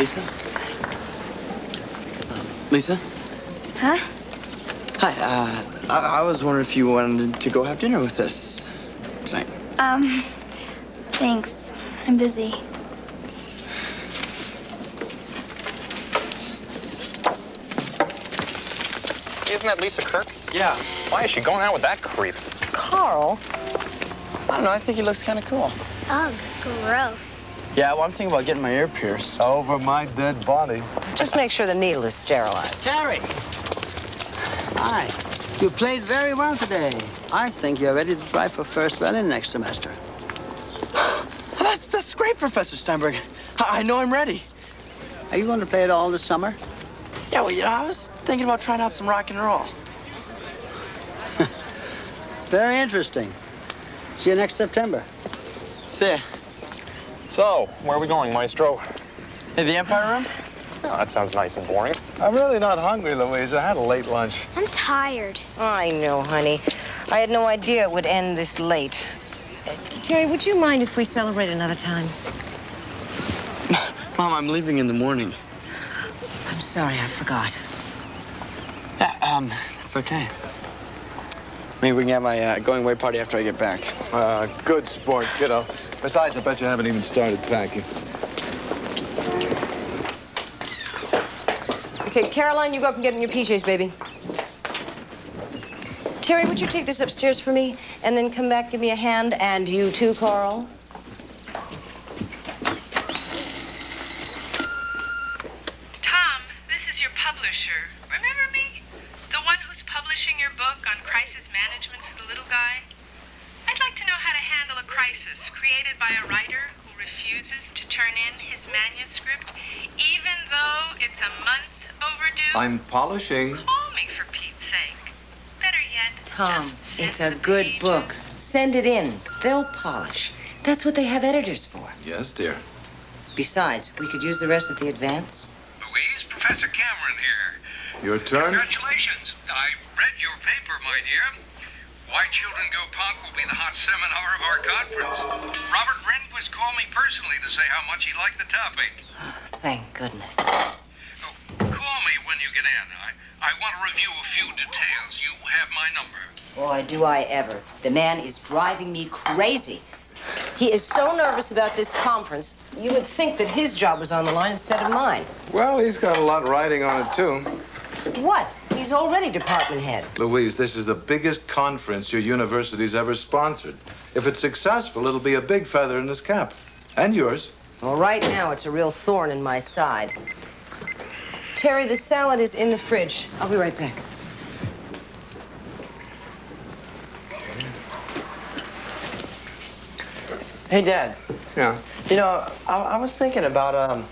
Lisa? Lisa? Huh? Hi, I was wondering if you wanted to go have dinner with us tonight. Thanks. I'm busy. Isn't that Lisa Kirk? Yeah. Why is she going out with that creep? Carl? I don't know, I think he looks kind of cool. Ugh, gross. Yeah, well, I'm thinking about getting my ear pierced. Over my dead body. Just make sure the needle is sterilized. Terry! Hi. You played very well today. I think you're ready to try for first violin next semester. That's great, Professor Steinberg. I know I'm ready. Are you going to play it all this summer? Yeah, well, I was thinking about trying out some rock and roll. Very interesting. See you next September. See ya. So, where are we going, Maestro? Hey, the Empire Room? Oh, that sounds nice and boring. I'm really not hungry, Louise. I had a late lunch. I'm tired. I know, honey. I had no idea it would end this late. Terry, would you mind if we celebrate another time? Mom, I'm leaving in the morning. I'm sorry, I forgot. Yeah, it's okay. Maybe we can have my going away party after I get back. Good sport, kiddo. Besides, I bet you haven't even started packing. Okay, Caroline, you go up and get in your PJs, baby. Terry, would you take this upstairs for me and then come back, give me a hand? And you too, Carl. Tom, this is your publisher. Remember me? The one who's publishing your book on crisis management for the little guy? I'd like to know how to handle a crisis created by a writer who refuses to turn in his manuscript, even though it's a month overdue. I'm polishing. Call me, for Pete's sake. Better yet, Tom, just it's flip a the good pages. book. Send it in. They'll polish. That's what they have editors for. Yes, dear. Besides, we could use the rest of the advance. Louise, Professor Cameron here. Your turn? Congratulations. I read your paper, my dear. Why Children Go Punk will be the hot seminar of our conference. Robert Rehnquist called me personally to say how much he liked the topic. Thank goodness. Oh, call me when you get in. I want to review a few details. You have my number. Boy, do I ever. The man is driving me crazy. He is so nervous about this conference, you would think that his job was on the line instead of mine. Well, he's got a lot riding on it, too. What? He's already department head. Louise, this is the biggest conference your university's ever sponsored. If it's successful, it'll be a big feather in his cap. And yours. Well, right now, it's a real thorn in my side. Terry, the salad is in the fridge. I'll be right back. Hey, Dad. Yeah. You know, I was thinking about,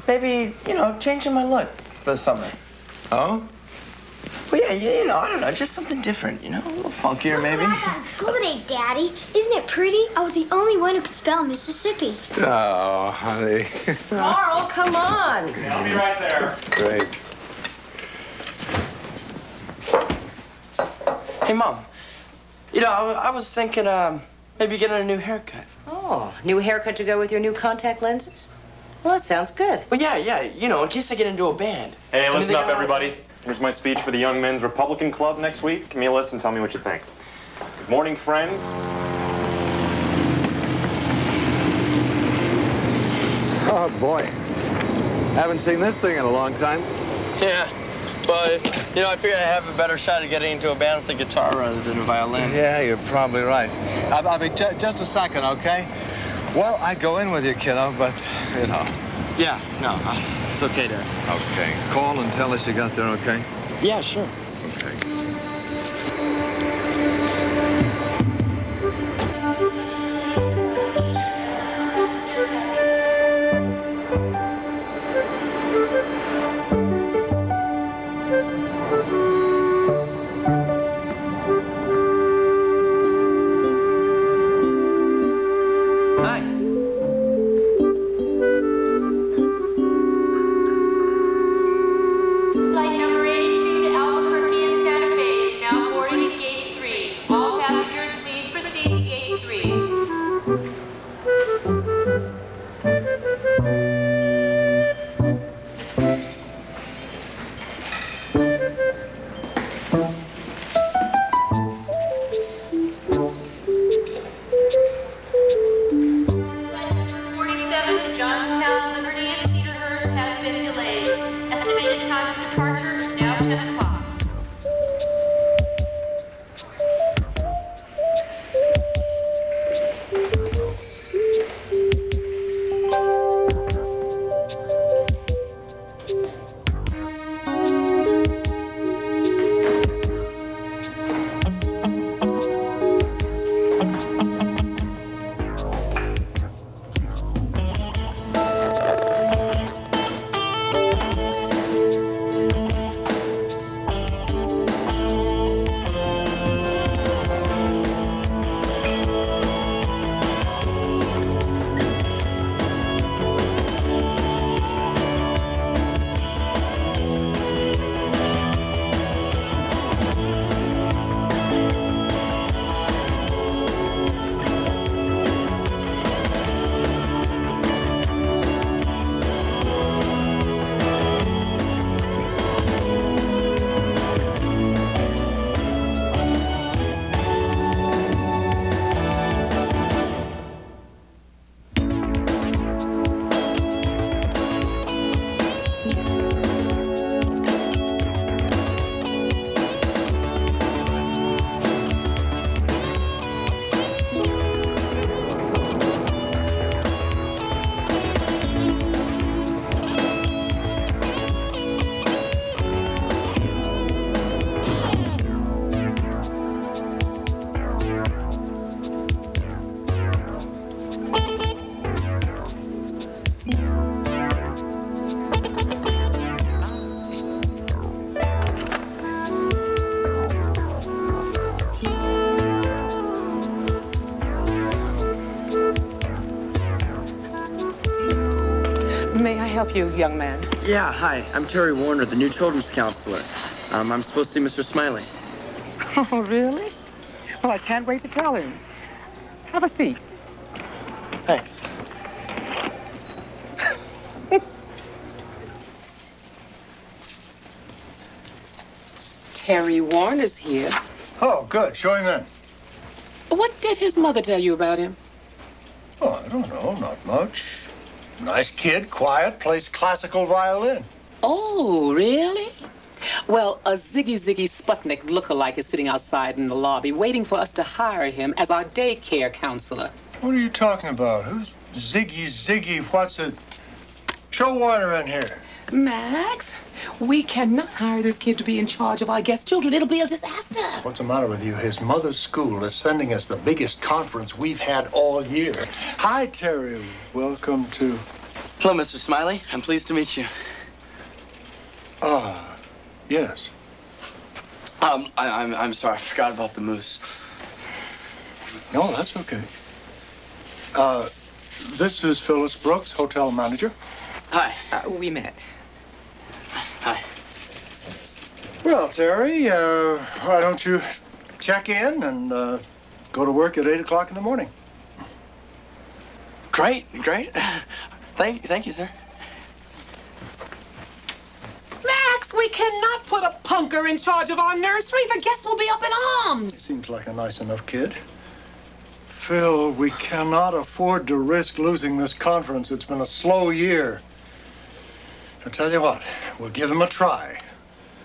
maybe, changing my look for the summer. Oh? Well, yeah, you know, I don't know, just something different, a little funkier, maybe. I got school today, Daddy. Isn't it pretty? I was the only one who could spell Mississippi. Oh, honey. Carl, come on. I'll be right there. That's great. Hey, Mom. I was thinking, maybe getting a new haircut. Oh, new haircut to go with your new contact lenses? Well, that sounds good. Well, yeah, in case I get into a band. Hey, I mean, listen they up, got- everybody. Here's my speech for the Young Men's Republican Club next week. Give me a listen, tell me what you think. Good morning, friends. Oh, boy. Haven't seen this thing in a long time. Yeah, but, I figured I'd have a better shot at getting into a band with a guitar rather than a violin. Yeah, you're probably right. I'll be just a second, okay? Well, I go in with you, kiddo, but, Yeah, no, it's okay, Dad. Okay. Call and tell us you got there, okay? Yeah, sure. Okay. Hi. Flight number 82 to Albuquerque. help you, young man? Yeah, hi. I'm Terry Warner, the new children's counselor. I'm supposed to see Mr. Smiley. Oh, really? Well, I can't wait to tell him. Have a seat. Thanks. Terry Warner's here. Oh, good. Show him in. What did his mother tell you about him? Oh, I don't know. Not much. Nice kid, quiet, plays classical violin. Oh, really? Well, a Ziggy Sputnik lookalike is sitting outside in the lobby waiting for us to hire him as our daycare counselor. What are you talking about? Who's Ziggy? What's it? Show Warner in here. Max, we cannot hire this kid to be in charge of our guest children. It'll be a disaster. What's the matter with you? His mother's school is sending us the biggest conference we've had all year. Hi, Terry. Welcome to... Hello, Mr. Smiley. I'm pleased to meet you. Yes. I'm sorry. I forgot about the moose. No, that's okay. This is Phyllis Brooks, hotel manager. Hi. We met. Hi. Well, Terry, why don't you check in and go to work at 8 o'clock in the morning? Great. Thank you, sir. Max, we cannot put a punker in charge of our nursery. The guests will be up in arms. Seems like a nice enough kid. Phil, we cannot afford to risk losing this conference. It's been a slow year. I'll tell you what, we'll give him a try.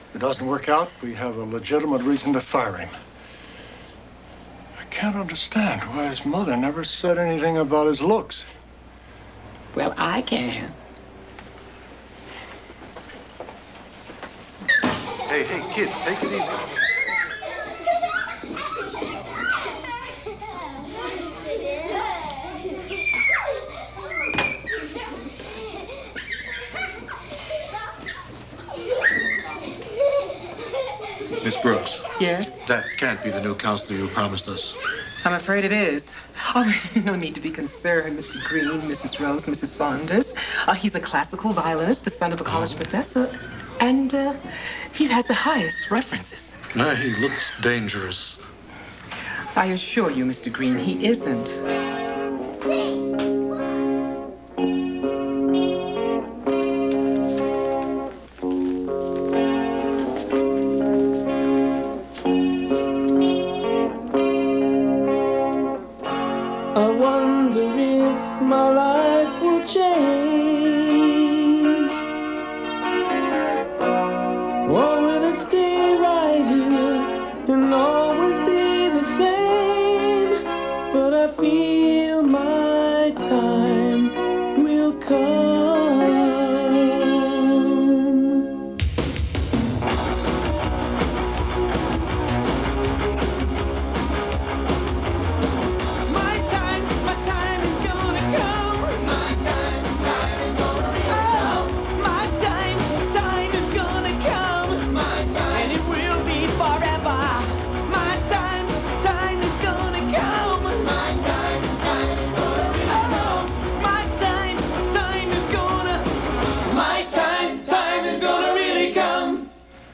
If it doesn't work out, we have a legitimate reason to fire him. I can't understand why his mother never said anything about his looks. Well, I can. Hey, kids, take it easy. Miss Brooks, Yes? that can't be the new counselor you promised us. I'm afraid it is. Oh, no need to be concerned, Mr. Green, Mrs. Rose, Mrs. Saunders. He's a classical violinist, the son of a college professor, and he has the highest references. He looks dangerous. I assure you, Mr. Green, he isn't. I wonder if my life will change, or will it stay right here and always be the same? But I feel my time will come.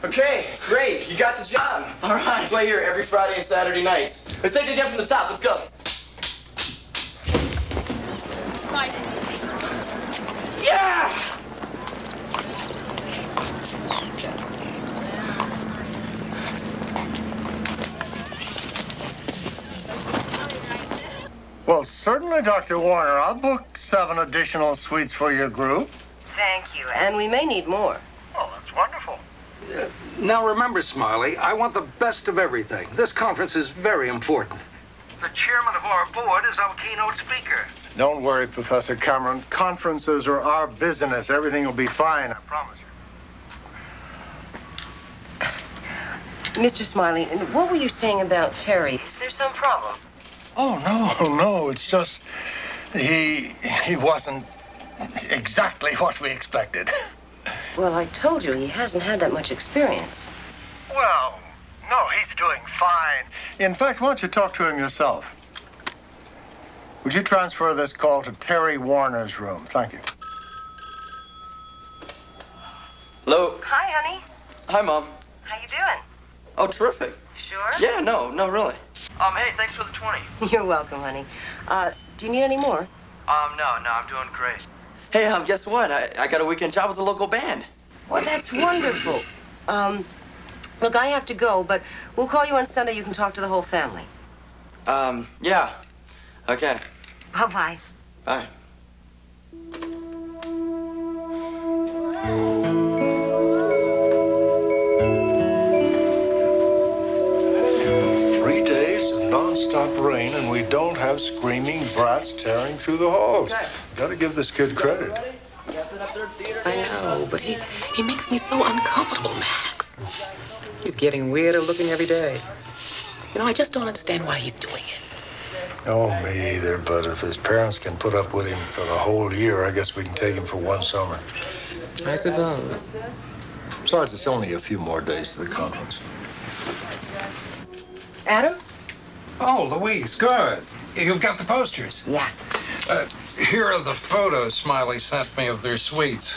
Okay, great. You got the job. All right. Play here every Friday and Saturday nights. Let's take it again from the top. Let's go. Yeah! Well, certainly, Dr. Warner. I'll book 7 additional suites for your group. Thank you. And we may need more. Oh, that's wonderful. Now remember, Smiley, I want the best of everything. This conference is very important. The chairman of our board is our keynote speaker. Don't worry, Professor Cameron. Conferences are our business. Everything will be fine, I promise you. Mr. Smiley, what were you saying about Terry? Is there some problem? Oh, no. It's just he wasn't exactly what we expected. Well, I told you he hasn't had that much experience. Well, no, he's doing fine. In fact, why don't you talk to him yourself? Would you transfer this call to Terry Warner's room? Thank you. Hello. Hi, honey. Hi, Mom. How you doing? Oh, terrific. Sure? Yeah, no, really. Hey, thanks for the 20. You're welcome, honey. Do you need any more? No, I'm doing great. Hey, guess what? I got a weekend job with a local band. Well, that's wonderful. Look, I have to go, but we'll call you on Sunday. You can talk to the whole family. Yeah. Okay. Bye-bye. Bye. Non-stop rain, and we don't have screaming brats tearing through the halls. Gotta give this kid credit. I know, but he makes me so uncomfortable, Max. He's getting weirder looking every day. You know, I just don't understand why he's doing it. Oh, me either, but if his parents can put up with him for the whole year, I guess we can take him for one summer. I suppose. Besides, it's only a few more days to the conference. Adam? Oh, Louise, good. You've got the posters? Yeah. Here are the photos Smiley sent me of their suites.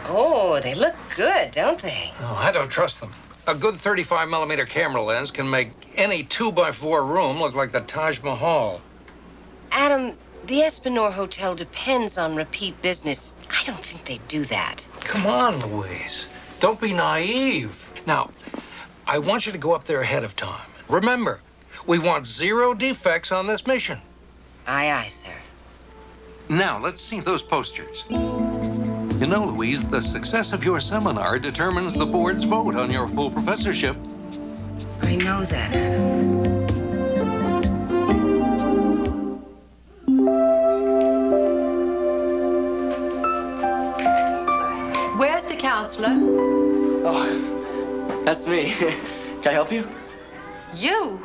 Oh, they look good, don't they? Oh, I don't trust them. A good 35mm camera lens can make any 2x4 room look like the Taj Mahal. Adam, the Esplanade Hotel depends on repeat business. I don't think they do that. Come on, Louise. Don't be naive. Now, I want you to go up there ahead of time. Remember, we want 0 defects on this mission. Aye, aye, sir. Now, let's see those posters. You know, Louise, the success of your seminar determines the board's vote on your full professorship. I know that, Adam. Where's the counselor? Oh, that's me. Can I help you? You?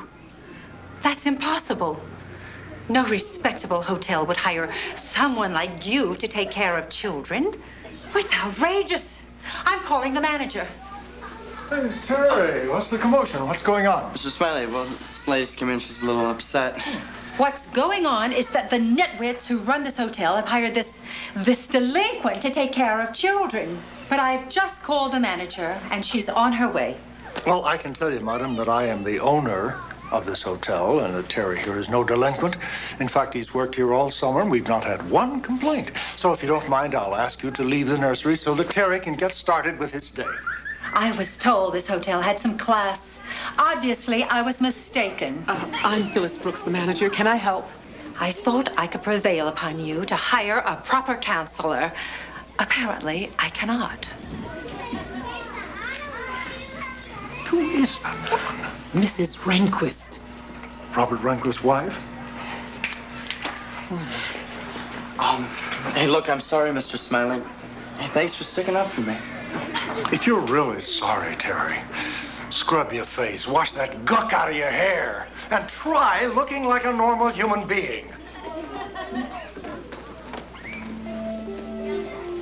That's impossible. No respectable hotel would hire someone like you to take care of children. It's outrageous. I'm calling the manager. Hey, Terry, what's the commotion? What's going on? Mr. Smiley, well, this lady's come in. She's a little upset. What's going on is that the nitwits who run this hotel have hired this delinquent to take care of children. But I've just called the manager, and she's on her way. Well, I can tell you, madam, that I am the owner of this hotel, and that Terry here is no delinquent. In fact, he's worked here all summer, and we've not had one complaint. So if you don't mind, I'll ask you to leave the nursery so that Terry can get started with his day. I was told this hotel had some class. Obviously, I was mistaken. I'm Phyllis Brooks, the manager. Can I help? I thought I could prevail upon you to hire a proper counselor. Apparently, I cannot. Who is that woman? Mrs. Rehnquist. Robert Rehnquist's wife? Hey, look, I'm sorry, Mr. Smiley. Hey, thanks for sticking up for me. If you're really sorry, Terry, scrub your face, wash that gunk out of your hair, and try looking like a normal human being.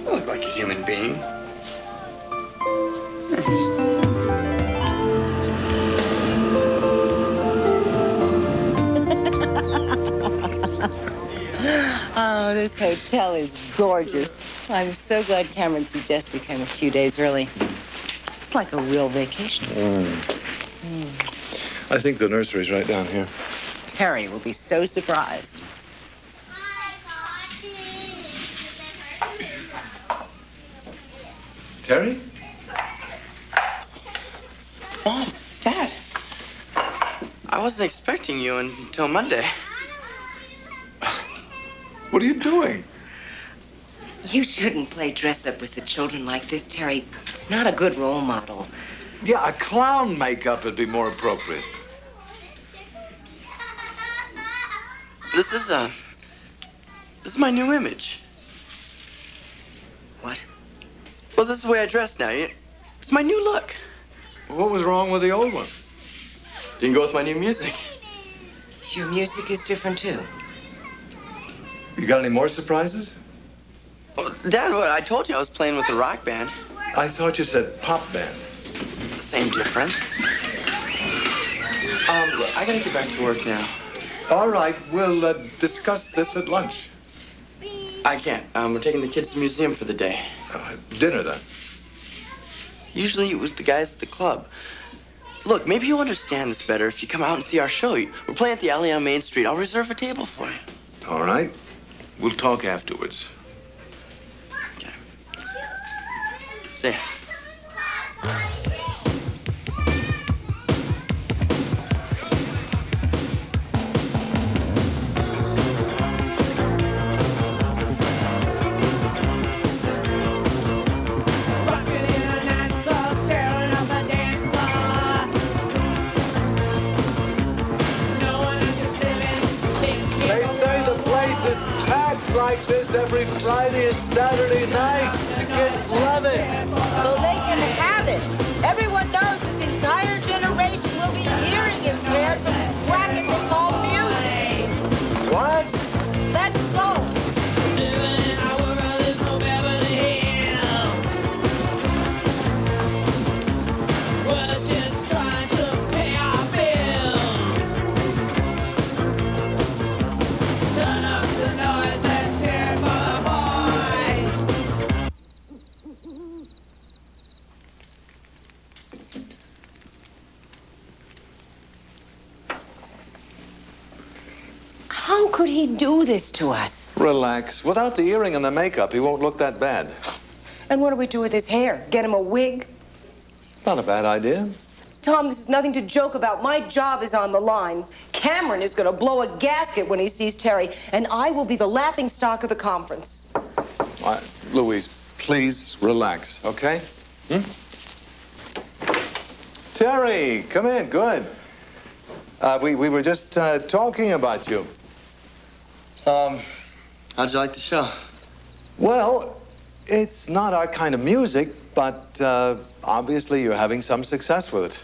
I look like a human being. Oh, this hotel is gorgeous. I'm so glad Cameron's just became a few days early. It's like a real vacation. I think the nursery's right down here. Terry will be so surprised. Terry? Mom, Dad. I wasn't expecting you until Monday. What are you doing? You shouldn't play dress up with the children like this, Terry. It's not a good role model. Yeah, a clown makeup would be more appropriate. This is my new image. What? Well, this is the way I dress now. It's my new look. What was wrong with the old one? Didn't go with my new music. Your music is different, too. You got any more surprises? Well, Dad, what? I told you I was playing with a rock band. I thought you said pop band. It's the same difference. I gotta get back to work now. All right, we'll discuss this at lunch. I can't. We're taking the kids to the museum for the day. Dinner, then. Usually it was the guys at the club. Look, maybe you'll understand this better if you come out and see our show. We're playing at the alley on Main Street. I'll reserve a table for you. All right. We'll talk afterwards. Okay. See ya. Like this every Friday and Saturday night. The kids love it. Well, they can have it. Everyone knows this entire generation will be hearing impaired from this racket they call music. What? Let's go. How could he do this to us? Relax. Without the earring and the makeup, he won't look that bad. And what do we do with his hair? Get him a wig? Not a bad idea. Tom, this is nothing to joke about. My job is on the line. Cameron is going to blow a gasket when he sees Terry, and I will be the laughingstock of the conference. Louise, please relax, okay? Terry, come in. Good. We were just talking about you. So, how'd you like the show? Well, it's not our kind of music, but obviously you're having some success with it.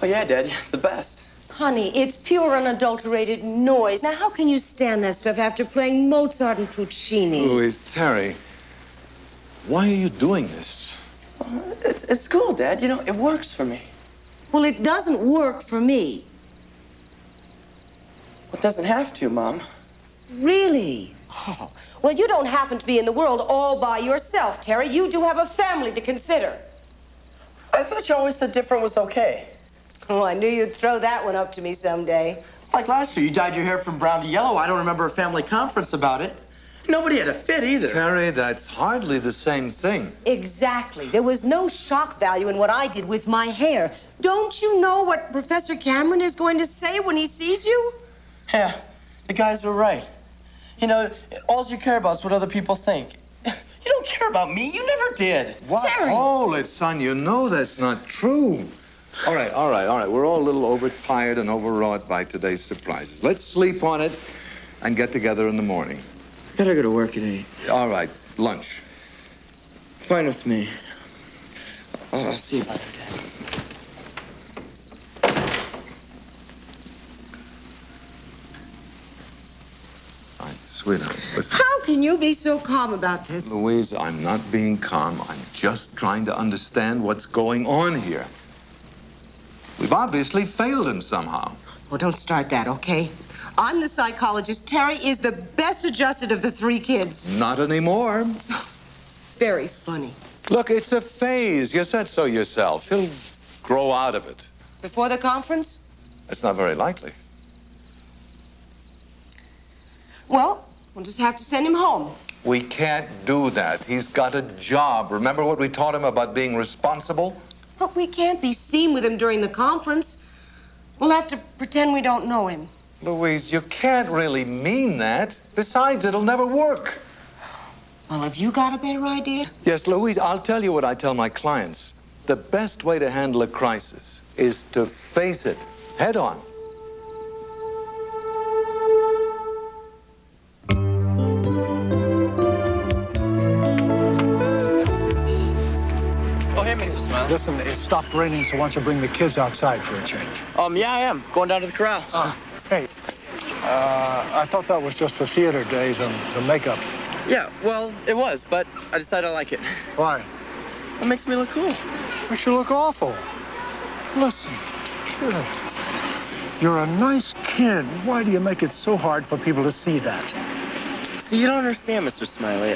Oh, yeah, Dad. The best. Honey, it's pure unadulterated noise. Now, how can you stand that stuff after playing Mozart and Puccini? Louise, Terry, why are you doing this? It's cool, Dad. You know, it works for me. Well, it doesn't work for me. It doesn't have to, Mom. Really? Oh, well, you don't happen to be in the world all by yourself, Terry. You do have a family to consider. I thought you always said different was okay. Oh, I knew you'd throw that one up to me someday. It's like last year. You dyed your hair from brown to yellow. I don't remember a family conference about it. Nobody had a fit either. Terry, that's hardly the same thing. Exactly. There was no shock value in what I did with my hair. Don't you know what Professor Cameron is going to say when he sees you? Yeah, the guys were right. You know, all you care about is what other people think. You don't care about me. You never did. What? Terry. Hold it, son. You know that's not true. All right. We're all a little overtired and overwrought by today's surprises. Let's sleep on it and get together in the morning. I gotta go to work at 8. All right, lunch. Fine with me. I'll see you later, Dad. Sweetheart, listen. How can you be so calm about this? Louise, I'm not being calm. I'm just trying to understand what's going on here. We've obviously failed him somehow. Well, don't start that, okay? I'm the psychologist. Terry is the best adjusted of the 3 kids. Not anymore. Very funny. Look, it's a phase. You said so yourself. He'll grow out of it. Before the conference? It's not very likely. Well, we'll just have to send him home. We can't do that. He's got a job. Remember what we taught him about being responsible? But we can't be seen with him during the conference. We'll have to pretend we don't know him. Louise, you can't really mean that. Besides, it'll never work. Well, have you got a better idea? Yes, Louise, I'll tell you what I tell my clients. The best way to handle a crisis is to face it head on. Listen, it stopped raining, so why don't you bring the kids outside for a change? Yeah, I am. Going down to the corral. Hey, I thought that was just for theater days and the makeup. Yeah, well, it was, but I decided I like it. Why? It makes me look cool. Makes you look awful. Listen, kid, you're a nice kid. Why do you make it so hard for people to see that? See, you don't understand, Mr. Smiley.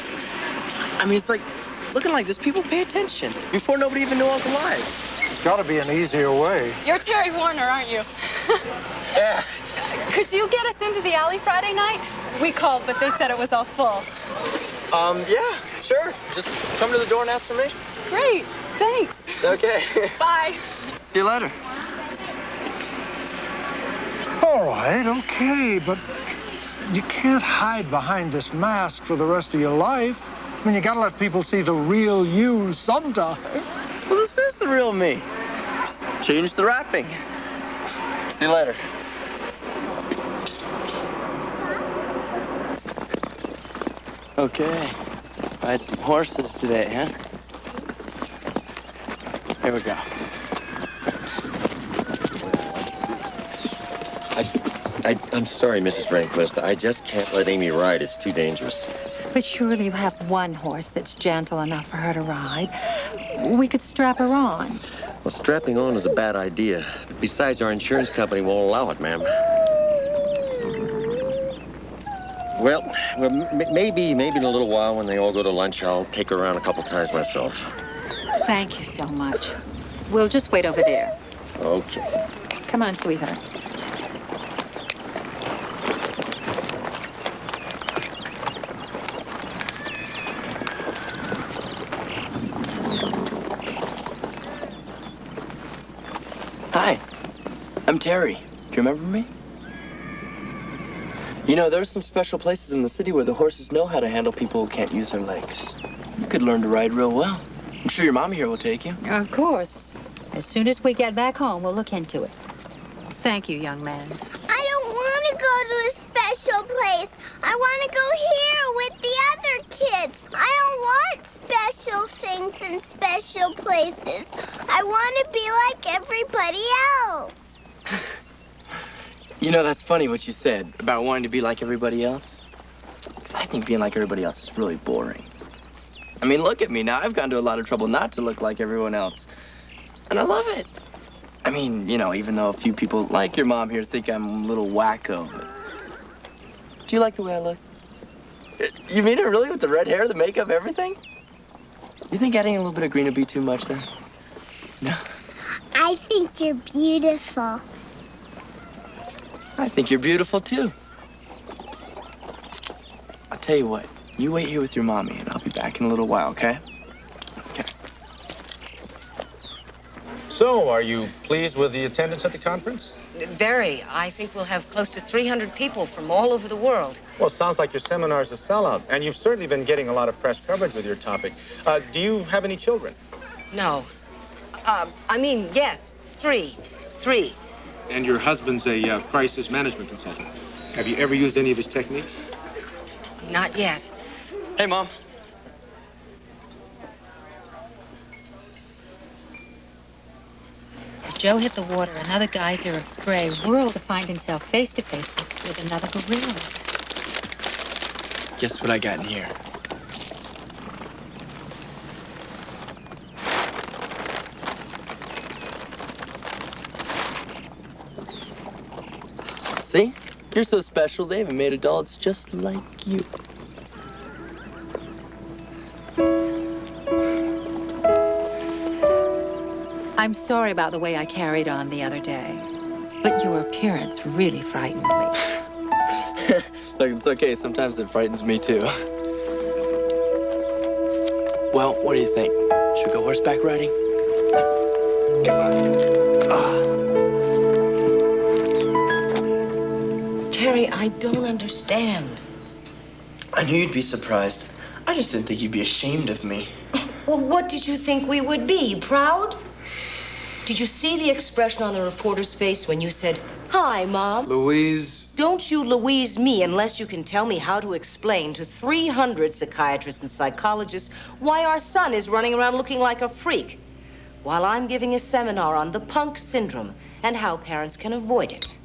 I mean, it's like looking like this, people pay attention. Before nobody even knew I was alive. There's got to be an easier way. You're Terry Warner, aren't you? Yeah. Could you get us into the alley Friday night? We called, but they said it was all full. Yeah, sure. Just come to the door and ask for me. Great, thanks. Okay. Bye. See you later. All right, okay, but you can't hide behind this mask for the rest of your life. I mean, you gotta let people see the real you sometime. Well, this is the real me. Just change the wrapping. See you later. Okay. Ride some horses today, huh? Here we go. I'm sorry, Mrs. Rehnquist. I just can't let Amy ride. It's too dangerous. But surely you have one horse that's gentle enough for her to ride. We could strap her on. Well, strapping on is a bad idea. Besides, our insurance company won't allow it, ma'am. Well, maybe in a little while when they all go to lunch, I'll take her around a couple times myself. Thank you so much. We'll just wait over there. Okay. Come on, sweetheart. Hi, I'm Terry. Do you remember me? You know, there's some special places in the city where the horses know how to handle people who can't use their legs. You could learn to ride real well. I'm sure your mommy here will take you. Of course. As soon as we get back home, we'll look into it. Thank you, young man. I don't want to go to a special place. I want to go here with the other kids. I don't want special things in special places. I want to be like everybody else. You know, that's funny what you said about wanting to be like everybody else. Because I think being like everybody else is really boring. I mean, look at me now. I've gone to a lot of trouble not to look like everyone else. And I love it. I mean, you know, even though a few people like your mom here think I'm a little wacko. But do you like the way I look? You mean it really, with the red hair, the makeup, everything? You think adding a little bit of green would be too much there? No. I think you're beautiful. I think you're beautiful, too. I'll tell you what. You wait here with your mommy, and I'll be back in a little while, okay? Okay. So, are you pleased with the attendance at the conference? Very. I think we'll have close to 300 people from all over the world. Well, it sounds like your seminar's a sellout, and you've certainly been getting a lot of press coverage with your topic. Do you have any children? No. Yes, three. And your husband's a crisis management consultant. Have you ever used any of his techniques? Not yet. Hey, Mom. As Joe hit the water, another geyser of spray whirled to find himself face to face with another gorilla. Guess what I got in here? See? You're so special, they haven't made a doll that's just like you. I'm sorry about the way I carried on the other day, but your appearance really frightened me. Look, it's okay. Sometimes it frightens me, too. Well, what do you think? Should we go horseback riding? Come on. Terry, I don't understand. I knew you'd be surprised. I just didn't think you'd be ashamed of me. Well, what did you think we would be? Proud? Did you see the expression on the reporter's face when you said, "Hi, Mom"? Louise. Don't you Louise me unless you can tell me how to explain to 300 psychiatrists and psychologists why our son is running around looking like a freak, while I'm giving a seminar on the punk syndrome and how parents can avoid it.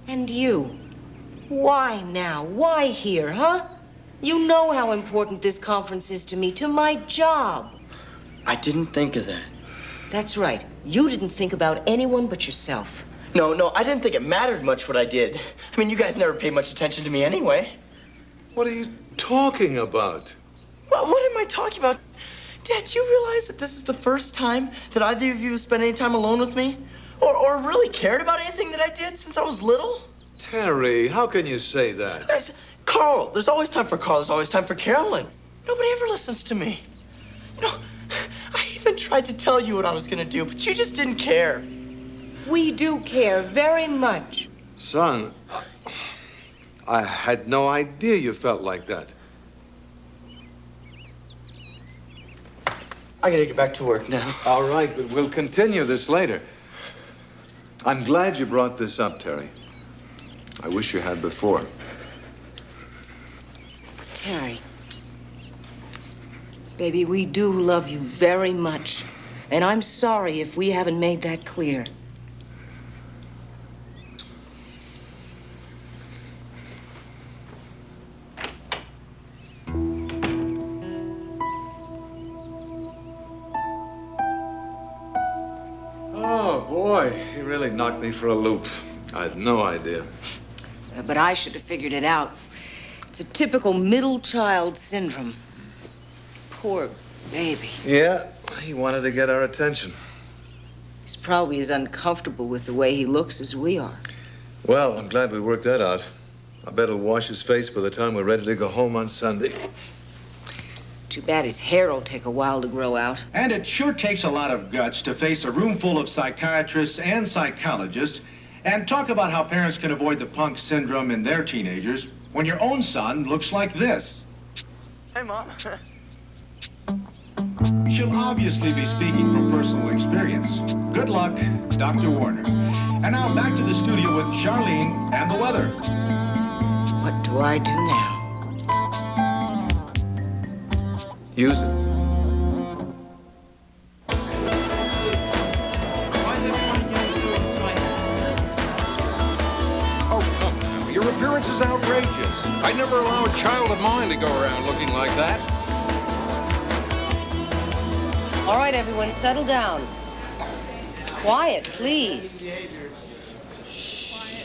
And you, why now? Why here, huh? You know how important this conference is to me, to my job. I didn't think of that. That's right. You didn't think about anyone but yourself. No, I didn't think it mattered much what I did. I mean, you guys never paid much attention to me anyway. What are you talking about? What am I talking about? Dad, do you realize that this is the first time that either of you have spent any time alone with me? Or really cared about anything that I did since I was little? Terry, how can you say that? Guys, Carl, there's always time for Carl. There's always time for Carolyn. Nobody ever listens to me. You know, I even tried to tell you what I was gonna do, but you just didn't care. We do care very much. Son, I had no idea you felt like that. I gotta get back to work now. All right, but we'll continue this later. I'm glad you brought this up, Terry. I wish you had before. Terry, baby, we do love you very much. And I'm sorry if we haven't made that clear. Oh, boy, he really knocked me for a loop. I had no idea. But I should have figured it out. It's a typical middle child syndrome. Poor baby. Yeah, he wanted to get our attention. He's probably as uncomfortable with the way he looks as we are. Well, I'm glad we worked that out. I bet he'll wash his face by the time we're ready to go home on Sunday. Too bad his hair will take a while to grow out. And it sure takes a lot of guts to face a room full of psychiatrists and psychologists and talk about how parents can avoid the punk syndrome in their teenagers when your own son looks like this. Hey, Mom. She'll obviously be speaking from personal experience. Good luck, Dr. Warner. And now back to the studio with Charlene and the weather. What do I do now? Use it. Why is everybody getting so excited? Oh, come now. Your appearance is outrageous. I'd never allow a child of mine to go around looking like that. All right, everyone, settle down. Quiet, please.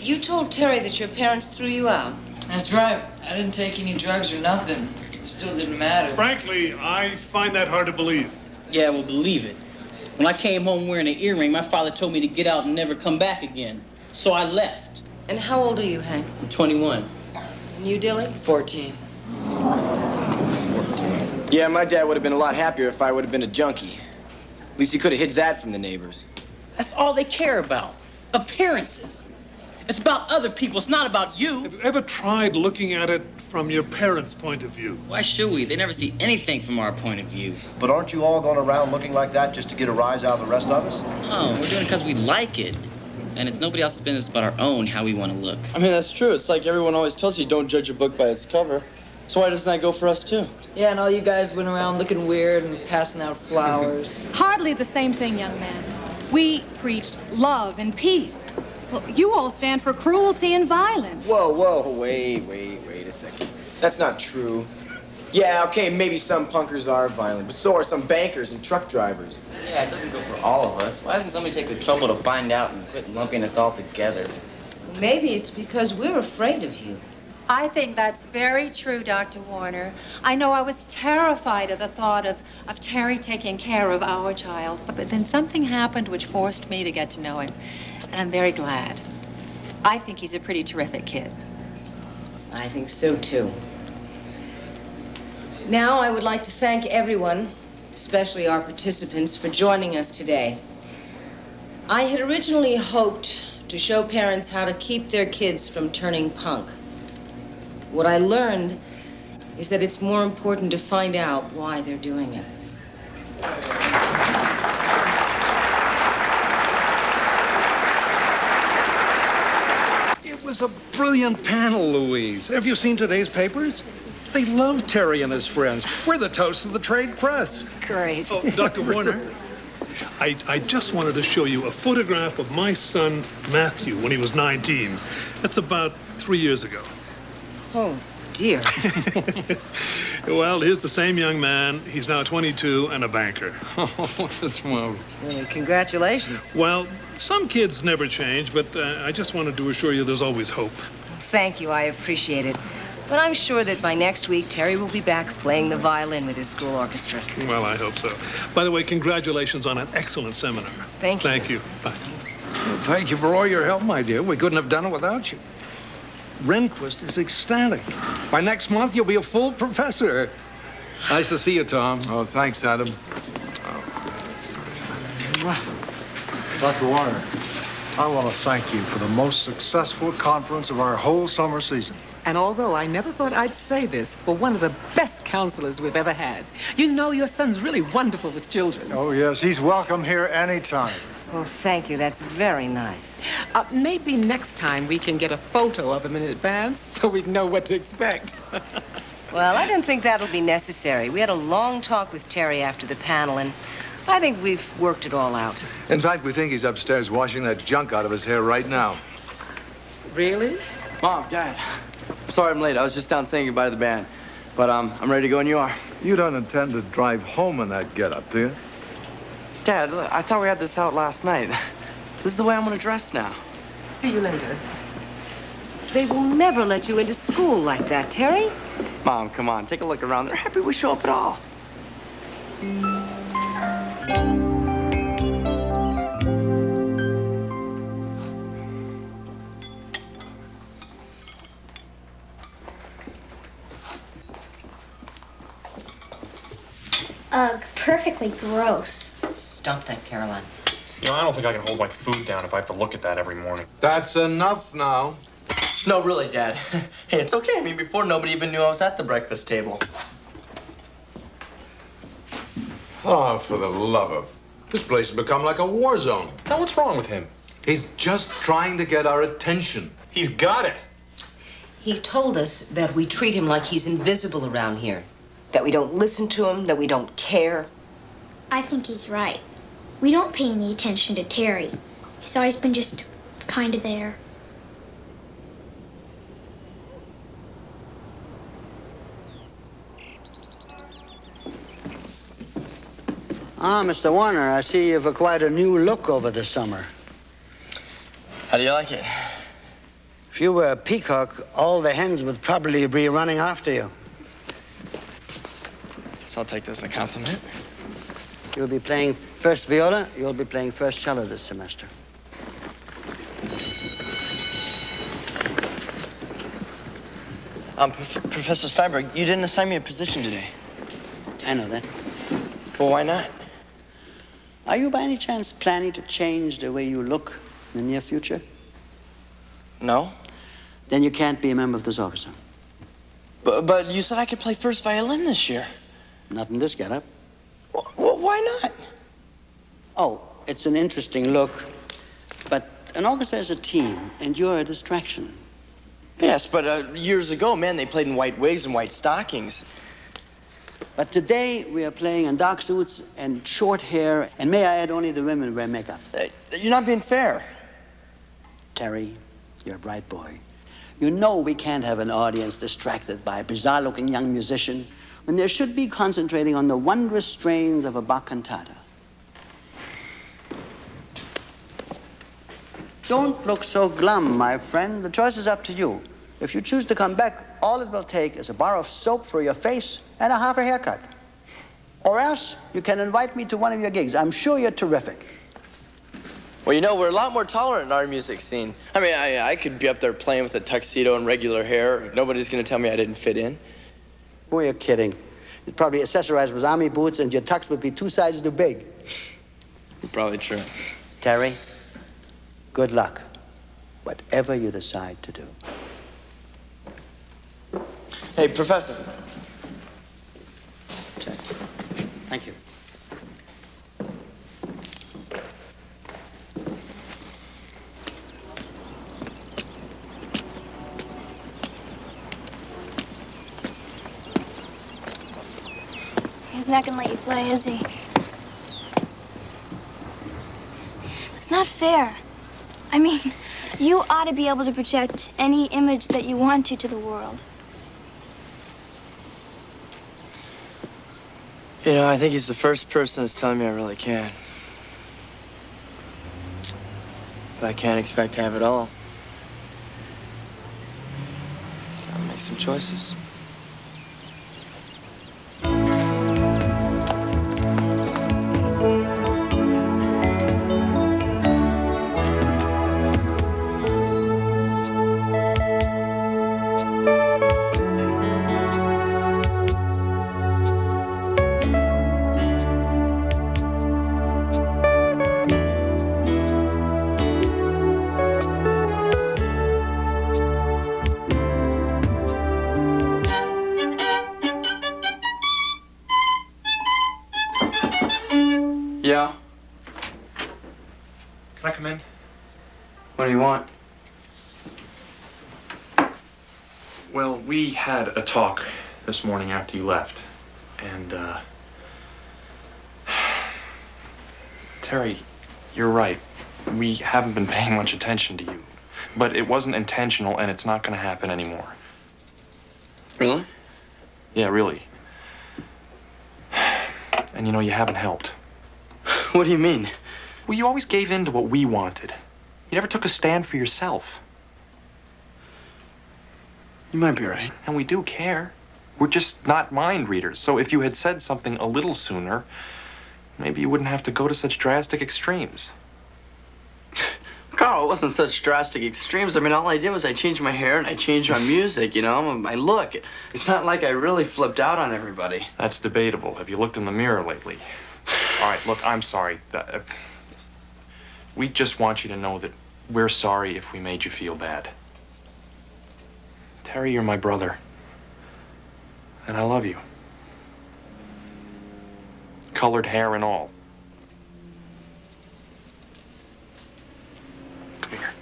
You told Terry that your parents threw you out. That's right. I didn't take any drugs or nothing. It still didn't matter. Frankly, I find that hard to believe. Yeah, well, believe it. When I came home wearing an earring, my father told me to get out and never come back again. So I left. And how old are you, Hank? I'm 21. And you, Dilly? 14. Yeah, my dad would have been a lot happier if I would have been a junkie. At least he could have hid that from the neighbors. That's all they care about. Appearances. It's about other people. It's not about you. Have you ever tried looking at it from your parents' point of view? Why should we? They never see anything from our point of view. But aren't you all going around looking like that just to get a rise out of the rest of us? No, we're doing it because we like it. And it's nobody else's business but our own how we want to look. I mean, that's true. It's like everyone always tells you don't judge a book by its cover. So why doesn't that go for us, too? Yeah, and all you guys went around looking weird and passing out flowers. Hardly the same thing, young man. We preached love and peace. Well, you all stand for cruelty and violence. Whoa, wait a second. That's not true. Yeah, okay, maybe some punkers are violent, but so are some bankers and truck drivers. Yeah, it doesn't go for all of us. Why doesn't somebody take the trouble to find out and quit lumping us all together? Maybe it's because we're afraid of you. I think that's very true, Dr. Warner. I know I was terrified of the thought of Terry taking care of our child, but then something happened which forced me to get to know him, and I'm very glad. I think he's a pretty terrific kid. I think so, too. Now, I would like to thank everyone, especially our participants, for joining us today. I had originally hoped to show parents how to keep their kids from turning punk. What I learned is that it's more important to find out why they're doing it. It was a brilliant panel, Louise. Have you seen today's papers? They love Terry and his friends. We're the toast of the trade press. Great. Oh, Dr. Warner, I just wanted to show you a photograph of my son, Matthew, when he was 19. That's about 3 years ago. Oh, dear. Well, here's the same young man. He's now 22 and a banker. Oh, that's marvelous. Well, congratulations. Well, some kids never change, but I just wanted to assure you there's always hope. Thank you. I appreciate it. But I'm sure that by next week, Terry will be back playing the violin with his school orchestra. Well, I hope so. By the way, congratulations on an excellent seminar. Thank you. Thank you. Bye. Well, thank you for all your help, my dear. We couldn't have done it without you. Rehnquist is ecstatic. By next month, you'll be a full professor. Nice to see you, Tom. Oh, thanks, Adam. Dr. Warner, I want to thank you for the most successful conference of our whole summer season. And although I never thought I'd say this, for one of the best counselors we've ever had. You know your son's really wonderful with children. Oh, yes, he's welcome here anytime. Oh, thank you. That's very nice. Maybe next time we can get a photo of him in advance so we know what to expect. Well, I don't think that'll be necessary. We had a long talk with Terry after the panel, and I think we've worked it all out. In fact, we think he's upstairs washing that junk out of his hair right now. Really? Mom, Dad. Sorry I'm late. I was just down saying goodbye to the band. But I'm ready to go, and you are. You don't intend to drive home in that getup, do you? Dad, look, I thought we had this out last night. This is the way I'm gonna dress now. See you later. They will never let you into school like that, Terry. Mom, come on, take a look around. They're happy we show up at all. Ugh, perfectly gross. Stop that, Caroline. You know, I don't think I can hold my food down if I have to look at that every morning. That's enough now. No, really, Dad. Hey, it's okay. I mean, before nobody even knew I was at the breakfast table. Oh, for the love of... This place has become like a war zone. Now, what's wrong with him? He's just trying to get our attention. He's got it. He told us that we treat him like he's invisible around here. That we don't listen to him, that we don't care. I think he's right. We don't pay any attention to Terry. He's always been just kind of there. Ah, Mr. Warner, I see you've acquired a new look over the summer. How do you like it? If you were a peacock, all the hens would probably be running after you. So I'll take this as a compliment. You'll be playing first viola, you'll be playing first cello this semester. Professor Steinberg, you didn't assign me a position today. I know that. Well, why not? Are you by any chance planning to change the way you look in the near future? No. Then you can't be a member of this orchestra. But you said I could play first violin this year. Not in this getup. Well, why not? Oh, it's an interesting look, but an orchestra is a team, and you're a distraction. Yes, but years ago, man, they played in white wigs and white stockings. But today, we are playing in dark suits and short hair, and may I add, only the women wear makeup. You're not being fair. Terry, you're a bright boy. You know we can't have an audience distracted by a bizarre-looking young musician when they should be concentrating on the wondrous strains of a Bach cantata. Don't look so glum, my friend. The choice is up to you. If you choose to come back, all it will take is a bar of soap for your face and a half a haircut. Or else, you can invite me to one of your gigs. I'm sure you're terrific. Well, you know, we're a lot more tolerant in our music scene. I mean, I could be up there playing with a tuxedo and regular hair. Nobody's going to tell me I didn't fit in. Boy, you're kidding. You'd probably accessorize with army boots, and your tux would be 2 sizes too big. Probably true. Terry, good luck, whatever you decide to do. Hey, Professor. Okay. Thank you. He's not gonna let you play, is he? It's not fair. I mean, you ought to be able to project any image that you want to the world. You know, I think he's the first person that's telling me I really can. But I can't expect to have it all. Gotta make Make some choices. Yeah? Can I come in? What do you want? Well, we had a talk this morning after you left. And, Terry, you're right. We haven't been paying much attention to you. But it wasn't intentional, and it's not going to happen anymore. Really? Yeah, really. And you know, you haven't helped. What do you mean? Well, you always gave in to what we wanted. You never took a stand for yourself. You might be right. And we do care. We're just not mind readers. So if you had said something a little sooner, maybe you wouldn't have to go to such drastic extremes. Carl, it wasn't such drastic extremes. I mean, all I did was I changed my hair and I changed my music, you know, my look. It's not like I really flipped out on everybody. That's debatable. Have you looked in the mirror lately? All right, look, I'm sorry. We just want you to know that we're sorry if we made you feel bad. Terry, you're my brother. And I love you. Colored hair and all. Come here.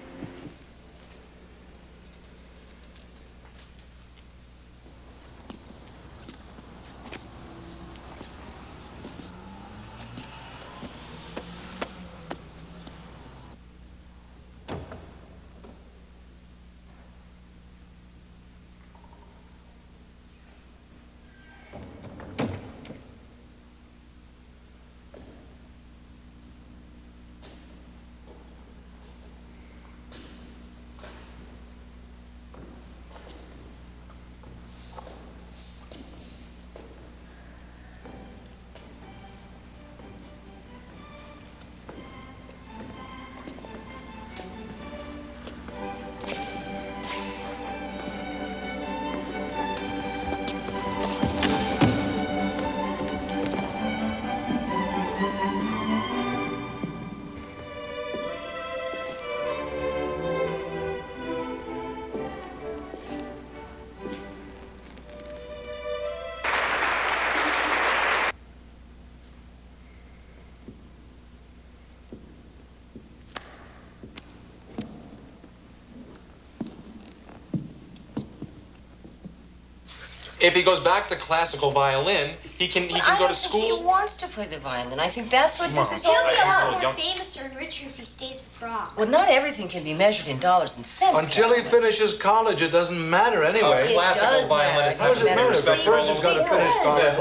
If he goes back to classical violin, he can go to school. He wants to play the violin. I think that's what this is He'll all be a lot about. more famous or richer if he stays with Rock. Well, not everything can be measured in dollars and cents. Until he finishes college, it doesn't matter anyway. Classical violinist How does it matter? But first he's got to finish college.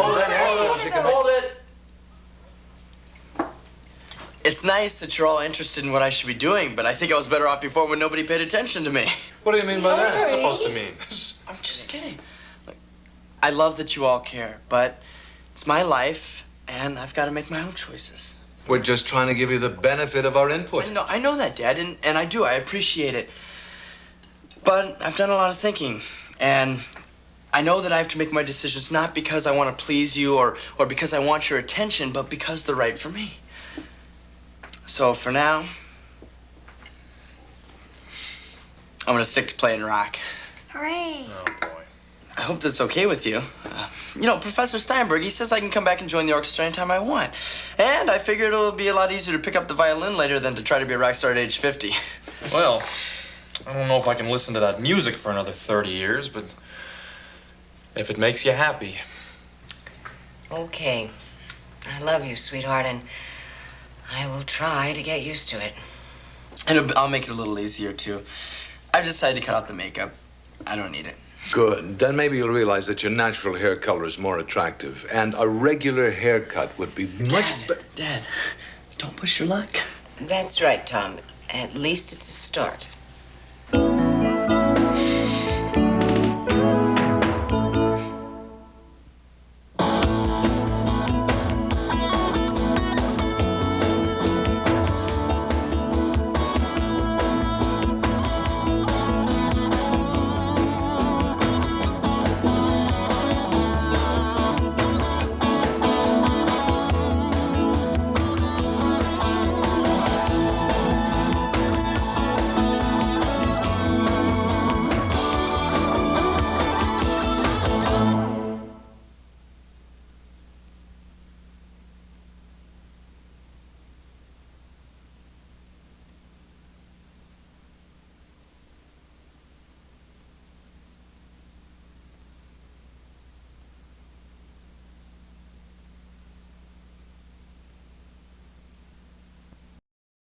Hold it. It's nice that you're all interested in what I should be doing, but I think I was better off before when nobody paid attention to me. What do you mean by that? What's What's it supposed to mean? I'm just kidding. Look, I love that you all care, but it's my life, and I've got to make my own choices. We're just trying to give you the benefit of our input. I know that, Dad, and I do. I appreciate it. But I've done a lot of thinking, and I know that I have to make my decisions not because I want to please you or because I want your attention, but because they're right for me. So for now, I'm going to stick to playing rock. Hooray. Oh, boy. I hope that's okay with you. Professor Steinberg, he says I can come back and join the orchestra anytime I want. And I figure it'll be a lot easier to pick up the violin later than to try to be a rock star at age 50. Well, I don't know if I can listen to that music for another 30 years, but if it makes you happy. Okay. I love you, sweetheart, and I will try to get used to it. And I'll make it a little easier, too. I've decided to cut out the makeup. I don't need it. Good. Then maybe you'll realize that your natural hair color is more attractive, and a regular haircut would be much better. Dad, don't push your luck. That's right, Tom. At least it's a start.